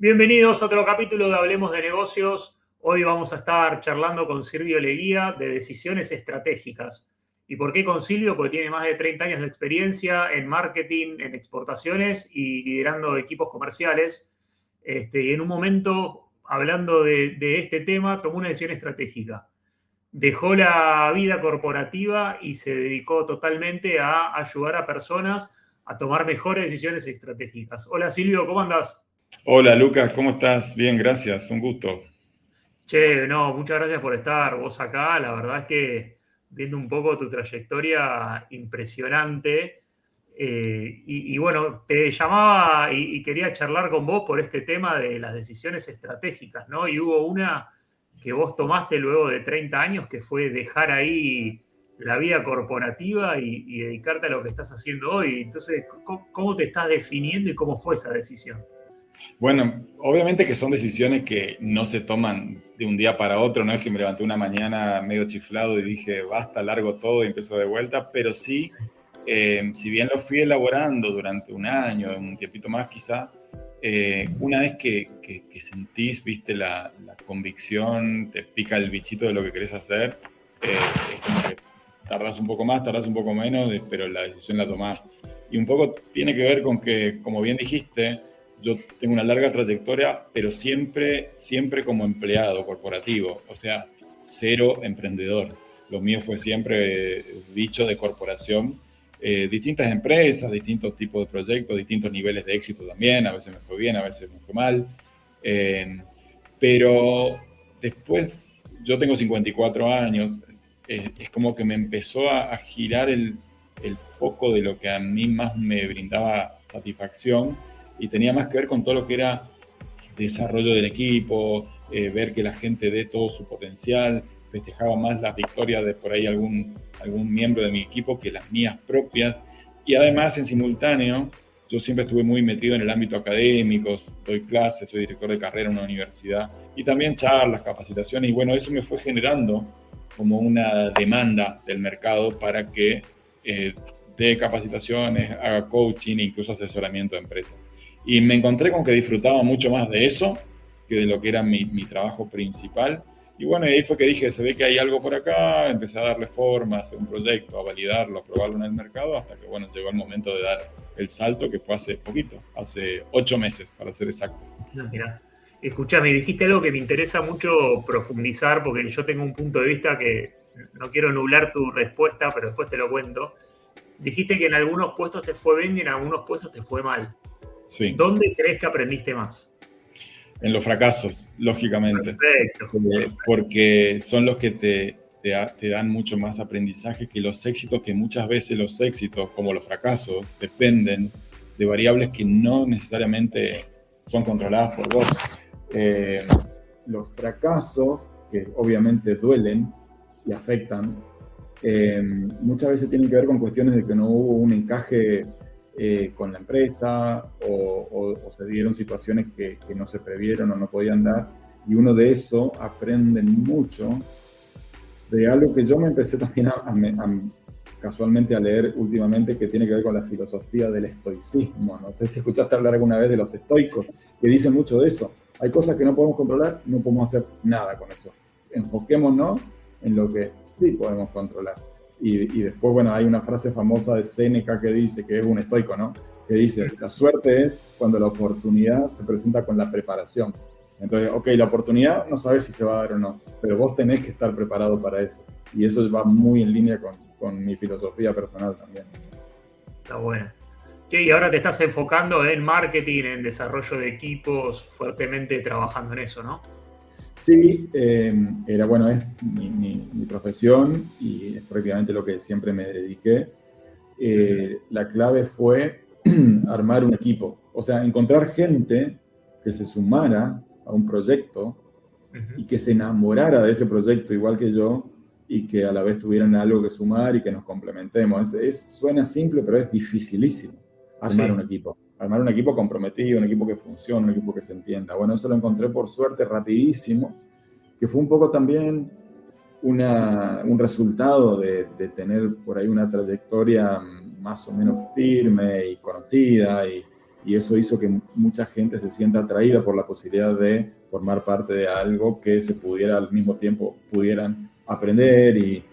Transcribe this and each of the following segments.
Bienvenidos a otro capítulo de Hablemos de Negocios. Hoy vamos a estar charlando con Silvio Leguía de decisiones estratégicas. ¿Y por qué con Silvio? Porque tiene más de 30 años de experiencia en marketing, en exportaciones y liderando equipos comerciales. Y en un momento, hablando de este tema, tomó una decisión estratégica. Dejó la vida corporativa y se dedicó totalmente a ayudar a personas a tomar mejores decisiones estratégicas. Hola Silvio, ¿cómo andás? Hola Lucas, ¿cómo estás? Bien, gracias, un gusto. Che, no, muchas gracias por estar vos acá. La verdad es que viendo un poco tu trayectoria impresionante. Y bueno, te llamaba y quería charlar con vos por este tema de las decisiones estratégicas, ¿no? Y hubo una que vos tomaste luego de 30 años, que fue dejar ahí la vida corporativa y dedicarte a lo que estás haciendo hoy. Entonces, ¿cómo te estás definiendo y cómo fue esa decisión? Bueno, obviamente que son decisiones que no se toman de un día para otro, no es que me levanté una mañana medio chiflado y dije, basta, largo todo y empiezo de vuelta, pero sí, si bien lo fui elaborando durante un año, un tiempito más quizá, una vez que sentís, viste, la convicción, te pica el bichito de lo que querés hacer, es como que tardás un poco más, tardás un poco menos, pero la decisión la tomás. Y un poco tiene que ver con que, como bien dijiste, yo tengo una larga trayectoria, pero siempre como empleado corporativo, o sea, cero emprendedor. Lo mío fue siempre dicho de corporación, distintas empresas, distintos tipos de proyectos, distintos niveles de éxito también, a veces me fue bien, a veces me fue mal, eh, pero después, yo tengo 54 años, es como que me empezó a girar el foco de lo que a mí más me brindaba satisfacción y tenía más que ver con todo lo que era desarrollo del equipo, ver que la gente dé todo su potencial, festejaba más las victorias de por ahí algún miembro de mi equipo que las mías propias. Y además, en simultáneo, yo siempre estuve muy metido en el ámbito académico, doy clases, soy director de carrera en una universidad, y también charlas, capacitaciones, y bueno, eso me fue generando como una demanda del mercado para que dé capacitaciones, haga coaching, incluso asesoramiento de empresas. Y me encontré con que disfrutaba mucho más de eso que de lo que era mi trabajo principal. Y bueno, y ahí fue que dije, se ve que hay algo por acá, empecé a darle forma, a hacer un proyecto, a validarlo, a probarlo en el mercado, hasta que bueno, llegó el momento de dar el salto, que fue hace poquito, hace 8 meses, para ser exacto. No, mirá. Escuchame, dijiste algo que me interesa mucho profundizar, porque yo tengo un punto de vista que no quiero nublar tu respuesta, pero después te lo cuento. Dijiste que en algunos puestos te fue bien y en algunos puestos te fue mal. Sí, ¿Dónde crees que aprendiste más? en los fracasos, lógicamente, Perfecto, perfecto. porque son los que te dan mucho más aprendizaje que los éxitos, que muchas veces los éxitos, como los fracasos, dependen de variables que no necesariamente son controladas por vos. Eh, los fracasos, que obviamente duelen y afectan, muchas veces tienen que ver con cuestiones de que no hubo un encaje con la empresa o se dieron situaciones que no se previeron o no podían dar. Y uno de eso aprende mucho de algo que yo me empecé también casualmente a leer últimamente, que tiene que ver con la filosofía del estoicismo. No sé si escuchaste hablar alguna vez de los estoicos, que dicen mucho de eso. Hay cosas que no podemos controlar, no podemos hacer nada con eso. Enfoquémonos en lo que sí podemos controlar. Y después, bueno, hay una frase famosa de Séneca que dice, que es un estoico, ¿no? Que dice, la suerte es cuando la oportunidad se presenta con la preparación. Entonces, ok, la oportunidad no sabes si se va a dar o no, pero vos tenés que estar preparado para eso. Y eso va muy en línea con mi filosofía personal también. Está bueno. Che, y ahora te estás enfocando en marketing, en desarrollo de equipos, fuertemente trabajando en eso, ¿no? Sí, era bueno, es mi profesión y es prácticamente lo que siempre me dediqué. La clave fue armar un equipo, o sea, encontrar gente que se sumara a un proyecto y que se enamorara de ese proyecto igual que yo y que a la vez tuvieran algo que sumar y que nos complementemos. Suena simple, pero es dificilísimo armar un Sí. equipo. Armar un equipo comprometido, un equipo que funcione, un equipo que se entienda. Bueno, eso lo encontré por suerte rapidísimo, que fue un poco también un resultado de tener por ahí una trayectoria más o menos firme y conocida y y eso hizo que mucha gente se sienta atraída por la posibilidad de formar parte de algo que se pudiera al mismo tiempo pudieran aprender y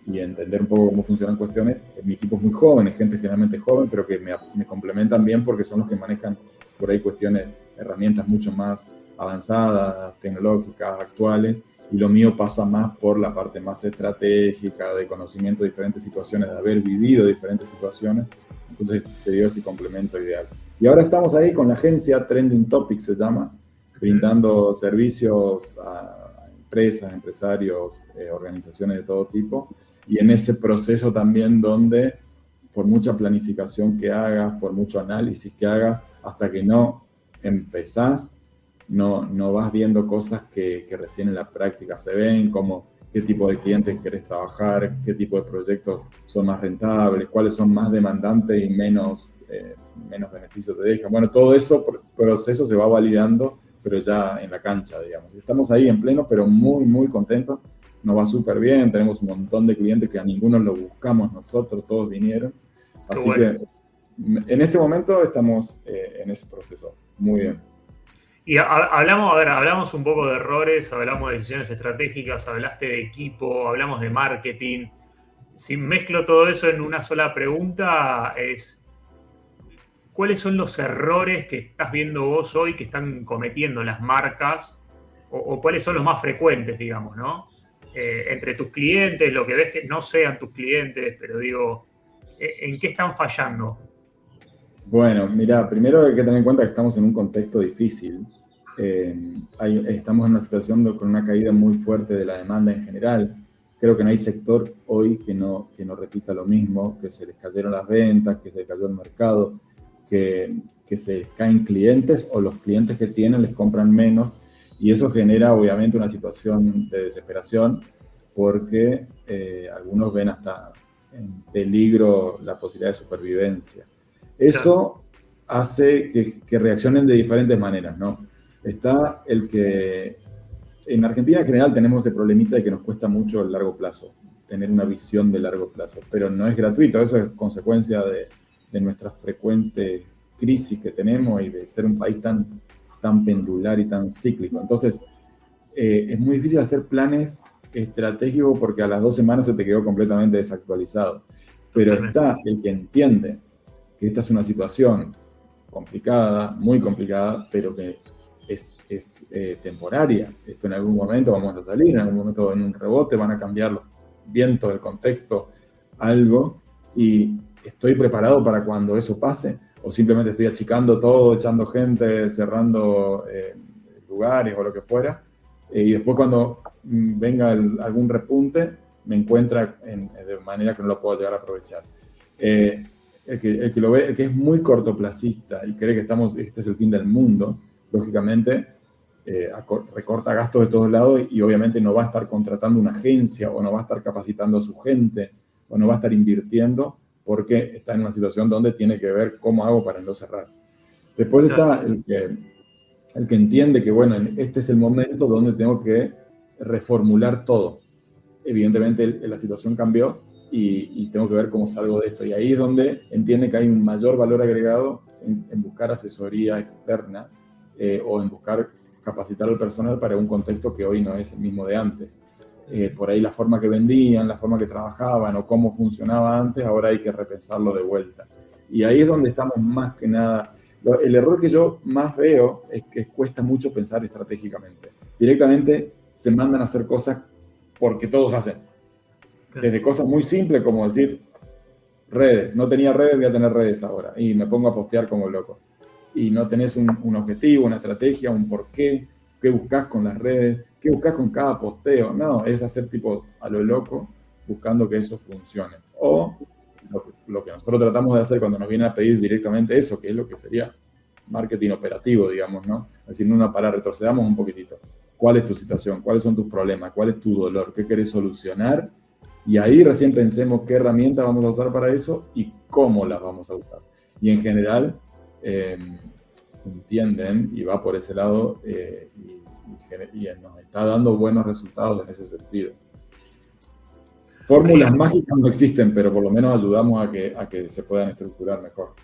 entender un poco cómo funcionan cuestiones. Mi equipo es muy joven, es gente generalmente joven, pero que me complementan bien porque son los que manejan por ahí cuestiones, herramientas mucho más avanzadas, tecnológicas, actuales, y lo mío pasa más por la parte más estratégica, de conocimiento de diferentes situaciones, de haber vivido diferentes situaciones. Entonces se dio ese complemento ideal. Y ahora estamos ahí con la agencia Trending Topics, se llama, brindando servicios a empresas, empresarios, organizaciones de todo tipo, y en ese proceso también donde por mucha planificación que hagas, por mucho análisis que hagas, hasta que no empezás, no vas viendo cosas que recién en la práctica se ven, como qué tipo de clientes querés trabajar, qué tipo de proyectos son más rentables, cuáles son más demandantes y menos beneficios te dejan. Bueno, todo eso proceso se va validando, pero ya en la cancha, digamos. Estamos ahí en pleno, pero muy, muy contentos. Nos va súper bien, tenemos un montón de clientes que a ninguno lo buscamos nosotros, todos vinieron. Así que en este momento estamos en ese proceso. Muy bien. Y hablamos un poco de errores, hablamos de decisiones estratégicas, hablaste de equipo, hablamos de marketing. Si mezclo todo eso en una sola pregunta, ¿cuáles son los errores que estás viendo vos hoy que están cometiendo las marcas? O cuáles son los más frecuentes, digamos, ¿no? Entre tus clientes, lo que ves que no sean tus clientes, pero digo, ¿en qué están fallando? Bueno, mira, primero hay que tener en cuenta que estamos en un contexto difícil. Estamos en una situación con una caída muy fuerte de la demanda en general. Creo que no hay sector hoy que no repita lo mismo, que se les cayeron las ventas, que se les cayó el mercado, que se les caen clientes o los clientes que tienen les compran menos. Y eso genera obviamente una situación de desesperación porque algunos ven hasta en peligro la posibilidad de supervivencia. Eso hace que reaccionen de diferentes maneras, ¿no? Está el que en Argentina en general tenemos el problemita de que nos cuesta mucho el largo plazo, tener una visión de largo plazo, pero no es gratuito, eso es consecuencia de nuestras frecuentes crisis que tenemos y de ser un país tan pendular y tan cíclico. Entonces, es muy difícil hacer planes estratégicos porque a las 2 semanas se te quedó completamente desactualizado. Pero está el que entiende que esta es una situación complicada, muy complicada, pero que es temporaria. Esto en algún momento vamos a salir, en algún momento en un rebote van a cambiar los vientos del contexto, algo, y estoy preparado para cuando eso pase, o simplemente estoy achicando todo, echando gente, cerrando lugares o lo que fuera, y después cuando venga algún repunte, me encuentra de manera que no lo puedo llegar a aprovechar. El que lo ve, el que es muy cortoplacista y cree que este es el fin del mundo, lógicamente recorta gastos de todos lados y obviamente no va a estar contratando una agencia o no va a estar capacitando a su gente o no va a estar invirtiendo porque está en una situación donde tiene que ver cómo hago para no cerrar. Después está el que entiende que, bueno, este es el momento donde tengo que reformular todo. Evidentemente la situación cambió y tengo que ver cómo salgo de esto. Y ahí es donde entiende que hay un mayor valor agregado en buscar asesoría externa o en buscar capacitar al personal para un contexto que hoy no es el mismo de antes. Por ahí la forma que vendían, la forma que trabajaban o cómo funcionaba antes, ahora hay que repensarlo de vuelta. Y ahí es donde estamos más que nada. El error que yo más veo es que cuesta mucho pensar estratégicamente. Directamente se mandan a hacer cosas porque todos hacen. Desde cosas muy simples como decir, redes. No tenía redes, voy a tener redes ahora. Y me pongo a postear como loco. Y no tenés un objetivo, una estrategia, un porqué. ¿Qué buscas con las redes? ¿Qué buscas con cada posteo? No, es hacer tipo a lo loco buscando que eso funcione. O lo que nosotros tratamos de hacer cuando nos vienen a pedir directamente eso, que es lo que sería marketing operativo, digamos, ¿no? Es decir, retrocedamos un poquitito. ¿Cuál es tu situación? ¿Cuáles son tus problemas? ¿Cuál es tu dolor? ¿Qué querés solucionar? Y ahí recién pensemos qué herramientas vamos a usar para eso y cómo las vamos a usar. Y en general, entienden y va por ese lado y nos está dando buenos resultados en ese sentido. Fórmulas mágicas no existen, pero por lo menos ayudamos a que se puedan estructurar mejor.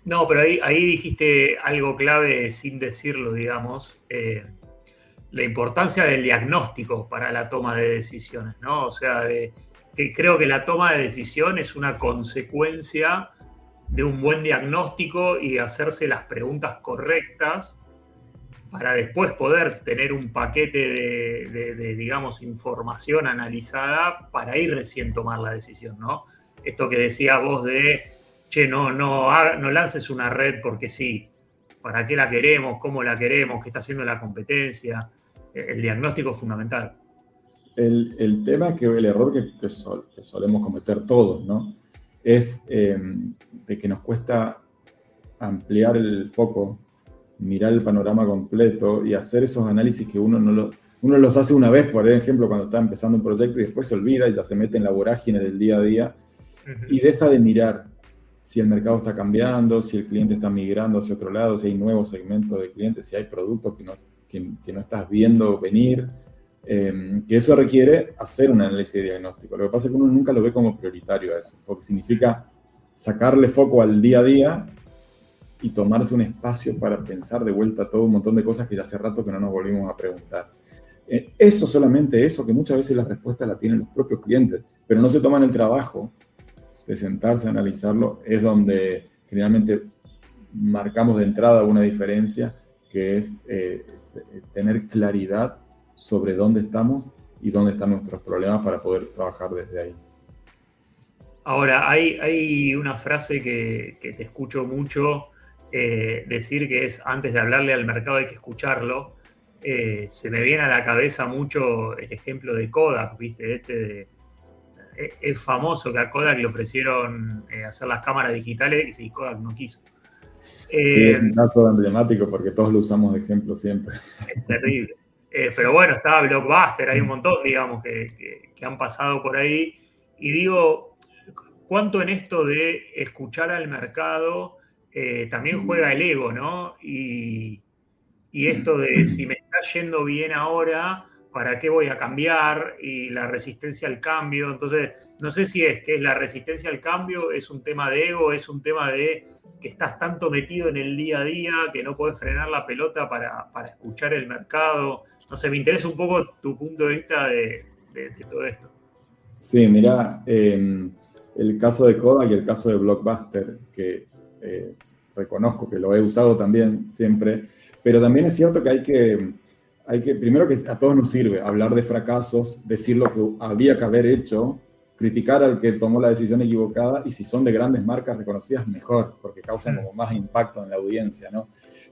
No, pero ahí dijiste algo clave sin decirlo, digamos. La importancia del diagnóstico para la toma de decisiones, ¿no? O sea, que creo que la toma de decisión es una consecuencia de un buen diagnóstico y de hacerse las preguntas correctas para después poder tener un paquete digamos, información analizada para ir recién tomar la decisión, ¿no? Esto que decías vos de, che, no lances una red porque sí, ¿para qué la queremos? ¿Cómo la queremos? ¿Qué está haciendo la competencia? El diagnóstico es fundamental. El tema es que el error que solemos cometer todos, ¿no? Es de que nos cuesta ampliar el foco, mirar el panorama completo y hacer esos análisis que uno los hace una vez, por ejemplo, cuando está empezando un proyecto y después se olvida y ya se mete en la vorágine del día a día y deja de mirar si el mercado está cambiando, si el cliente está migrando hacia otro lado, si hay nuevos segmentos de clientes, si hay productos que no estás viendo venir. Que eso requiere hacer un análisis de diagnóstico. Lo que pasa es que uno nunca lo ve como prioritario a eso, porque significa sacarle foco al día a día y tomarse un espacio para pensar de vuelta todo un montón de cosas que ya hace rato que no nos volvimos a preguntar. Solamente eso, que muchas veces la respuesta la tienen los propios clientes, pero no se toman el trabajo de sentarse a analizarlo, es donde generalmente marcamos de entrada una diferencia, que es tener claridad sobre dónde estamos y dónde están nuestros problemas para poder trabajar desde ahí. Ahora, hay una frase que te escucho mucho decir, que es: antes de hablarle al mercado hay que escucharlo. Se me viene a la cabeza mucho el ejemplo de Kodak, ¿viste? Es famoso que a Kodak le ofrecieron hacer las cámaras digitales y Kodak no quiso. Sí, es un caso emblemático porque todos lo usamos de ejemplo siempre. Es terrible. Pero bueno, estaba Blockbuster, hay un montón, digamos, que han pasado por ahí. Y digo, ¿cuánto en esto de escuchar al mercado también juega el ego, ¿no? Y esto de, si me está yendo bien ahora, ¿para qué voy a cambiar? Y la resistencia al cambio. Entonces, no sé si es que es la resistencia al cambio, es un tema de ego, es un tema de que estás tanto metido en el día a día que no podés frenar la pelota para escuchar el mercado. No sé, me interesa un poco tu punto de vista de todo esto. Sí, mira, el caso de Kodak y el caso de Blockbuster, que reconozco que lo he usado también siempre, pero también es cierto que hay que, primero, que a todos nos sirve hablar de fracasos, decir lo que había que haber hecho, criticar al que tomó la decisión equivocada, y si son de grandes marcas reconocidas, mejor, porque causan como más impacto en la audiencia, ¿no?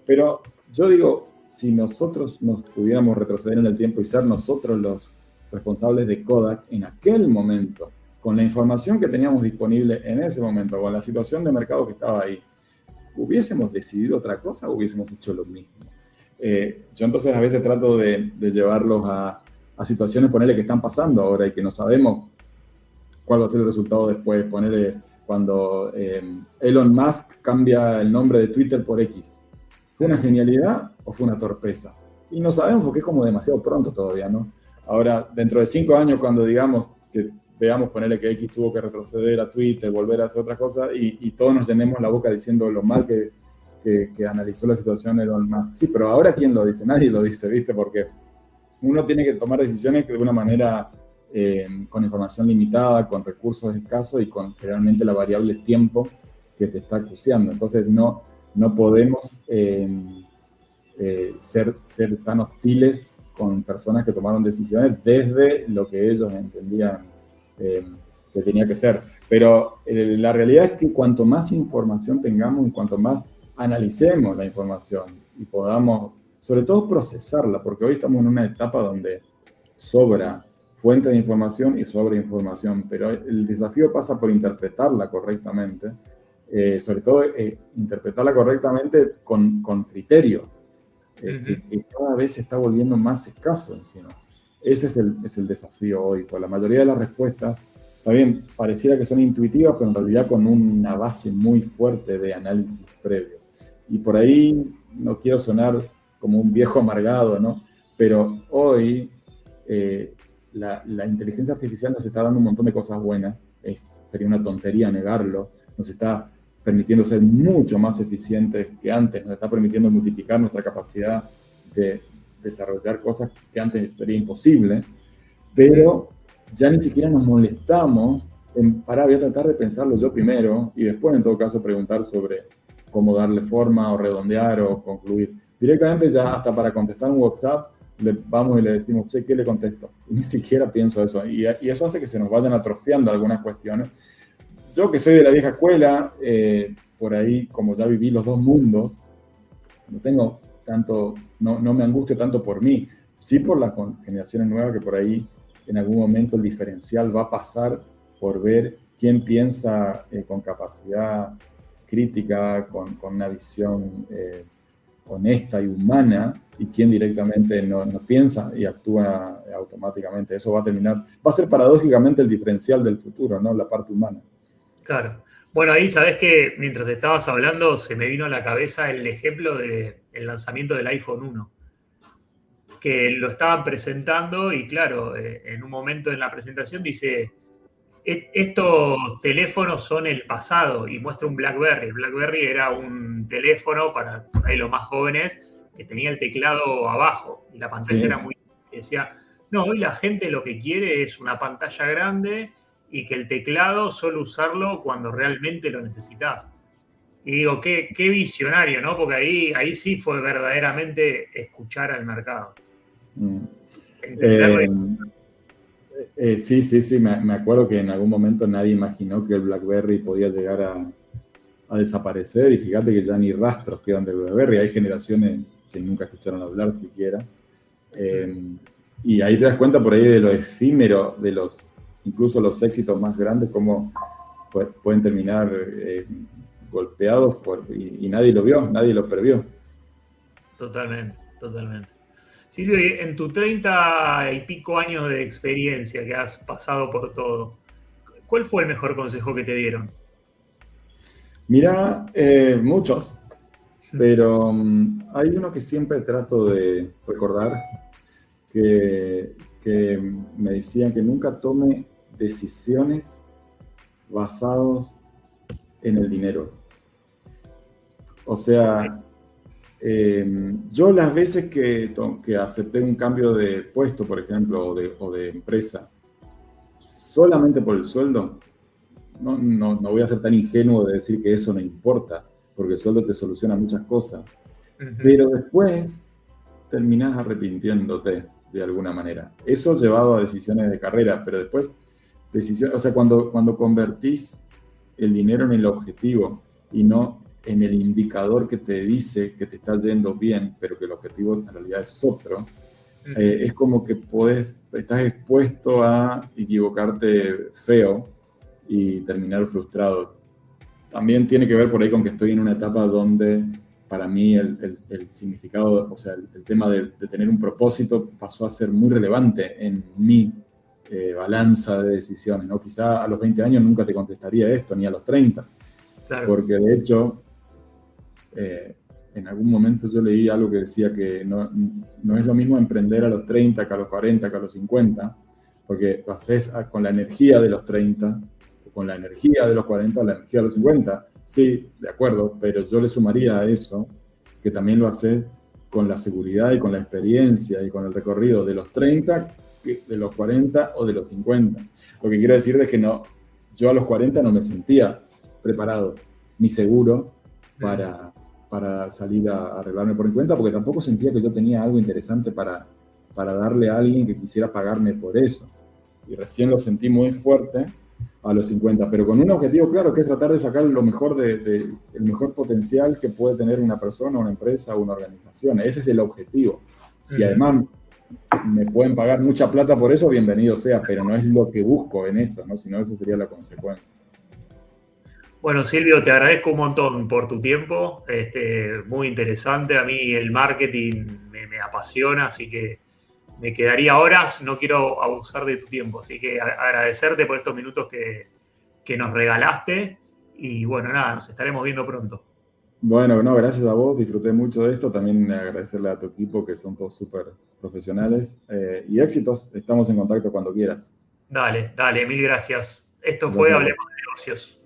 Pero yo digo, si nosotros nos pudiéramos retroceder en el tiempo y ser nosotros los responsables de Kodak en aquel momento, con la información que teníamos disponible en ese momento, con la situación de mercado que estaba ahí, ¿hubiésemos decidido otra cosa o hubiésemos hecho lo mismo? Yo entonces a veces trato de llevarlos a situaciones, ponerle, que están pasando ahora y que no sabemos cuál va a ser el resultado después. Ponerle cuando Elon Musk cambia el nombre de Twitter por X. ¿Fue una genialidad o fue una torpeza? Y no sabemos porque es como demasiado pronto todavía, ¿no? Ahora, dentro de 5 años, cuando digamos que veamos, ponerle que X tuvo que retroceder a Twitter, volver a hacer otra cosa, y todos nos llenemos la boca diciendo lo mal que analizó la situación Elon Musk. Sí, pero ahora ¿quién lo dice? Nadie lo dice, ¿viste? Porque uno tiene que tomar decisiones de una manera con información limitada, con recursos escasos y con generalmente la variable tiempo que te está acuciando. Entonces no podemos ser tan hostiles con personas que tomaron decisiones desde lo que ellos entendían que tenía que ser. Pero la realidad es que cuanto más información tengamos y cuanto más analicemos la información y podamos, sobre todo, procesarla, porque hoy estamos en una etapa donde sobra fuente de información y sobra información, pero el desafío pasa por interpretarla correctamente, sobre todo interpretarla correctamente con criterio, que cada vez se está volviendo más escaso encima. Ese es el desafío hoy, pues la mayoría de las respuestas también pareciera que son intuitivas, pero en realidad con una base muy fuerte de análisis previo. Y por ahí no quiero sonar como un viejo amargado, ¿no? Pero hoy la inteligencia artificial nos está dando un montón de cosas buenas, sería una tontería negarlo, nos está permitiendo ser mucho más eficientes que antes, nos está permitiendo multiplicar nuestra capacidad de desarrollar cosas que antes sería imposible, pero ya ni siquiera nos molestamos en, voy a tratar de pensarlo yo primero y después en todo caso preguntar sobre cómo darle forma o redondear o concluir. Directamente ya hasta para contestar un WhatsApp, vamos y le decimos, che, ¿qué le contesto? Y ni siquiera pienso eso. Y eso hace que se nos vayan atrofiando algunas cuestiones. Yo que soy de la vieja escuela, por ahí, como ya viví los dos mundos, no tengo tanto, no me angustio tanto por mí, sí por las generaciones nuevas que por ahí en algún momento el diferencial va a pasar por ver quién piensa con capacidad crítica, con una visión honesta y humana, y quién directamente no piensa y actúa automáticamente. Eso va a ser paradójicamente el diferencial del futuro, ¿no? La parte humana. Claro. Bueno, ahí sabés que mientras estabas hablando se me vino a la cabeza el ejemplo del lanzamiento del iPhone 1, que lo estaban presentando y claro, en un momento en la presentación dice, estos teléfonos son el pasado y muestra un BlackBerry. El BlackBerry era un teléfono para por ahí los más jóvenes que tenía el teclado abajo y la pantalla Sí. era muy... Decía, no, hoy la gente lo que quiere es una pantalla grande y que el teclado solo usarlo cuando realmente lo necesitas. Y digo, qué visionario, ¿no? Porque ahí sí fue verdaderamente escuchar al mercado. Sí, me acuerdo que en algún momento nadie imaginó que el BlackBerry podía llegar a desaparecer, y fíjate que ya ni rastros quedan del BlackBerry. Hay generaciones que nunca escucharon hablar siquiera. Y ahí te das cuenta por ahí de lo efímero, incluso los éxitos más grandes, cómo pueden terminar golpeados y nadie lo vio, nadie lo previó. Totalmente. Silvio, en tus 30 y pico años de experiencia que has pasado por todo, ¿cuál fue el mejor consejo que te dieron? Mira, muchos, pero hay uno que siempre trato de recordar, que me decían que nunca tome decisiones basadas en el dinero. O sea, yo las veces que acepté un cambio de puesto, por ejemplo, o de empresa, solamente por el sueldo, no voy a ser tan ingenuo de decir que eso no importa, porque el sueldo te soluciona muchas cosas. Pero después terminás arrepintiéndote de alguna manera. Eso llevado a decisiones de carrera, pero después, o sea, cuando convertís el dinero en el objetivo y no en el indicador que te dice que te está yendo bien, pero que el objetivo en realidad es otro, es como que estás expuesto a equivocarte feo y terminar frustrado. También tiene que ver por ahí con que estoy en una etapa donde para mí el significado, o sea, el tema de tener un propósito pasó a ser muy relevante en mi balanza de decisiones, ¿no? Quizá a los 20 años nunca te contestaría esto, ni a los 30, claro. Porque de hecho, en algún momento yo leí algo que decía que no es lo mismo emprender a los 30 que a los 40, que a los 50, porque lo haces con la energía de los 30, con la energía de los 40, la energía de los 50. Sí, de acuerdo, pero yo le sumaría a eso que también lo haces con la seguridad y con la experiencia y con el recorrido de los 30, de los 40 o de los 50. Lo que quiero decir es que yo a los 40 no me sentía preparado ni seguro para salir a arreglarme por mi cuenta, porque tampoco sentía que yo tenía algo interesante para darle a alguien que quisiera pagarme por eso. Y recién lo sentí muy fuerte a los 50, pero con un objetivo claro, que es tratar de sacar lo mejor el mejor potencial que puede tener una persona, una empresa o una organización. Ese es el objetivo. Si además me pueden pagar mucha plata por eso, bienvenido sea, pero no es lo que busco en esto, ¿no? Sino esa sería la consecuencia. Bueno, Silvio, te agradezco un montón por tu tiempo, muy interesante. A mí el marketing me apasiona, así que me quedaría horas, no quiero abusar de tu tiempo, así que agradecerte por estos minutos que nos regalaste y bueno, nada, nos estaremos viendo pronto. Bueno, no, gracias a vos, disfruté mucho de esto, también agradecerle a tu equipo que son todos súper profesionales y éxitos, estamos en contacto cuando quieras. Dale, mil gracias. Esto fue Hablemos de Negocios.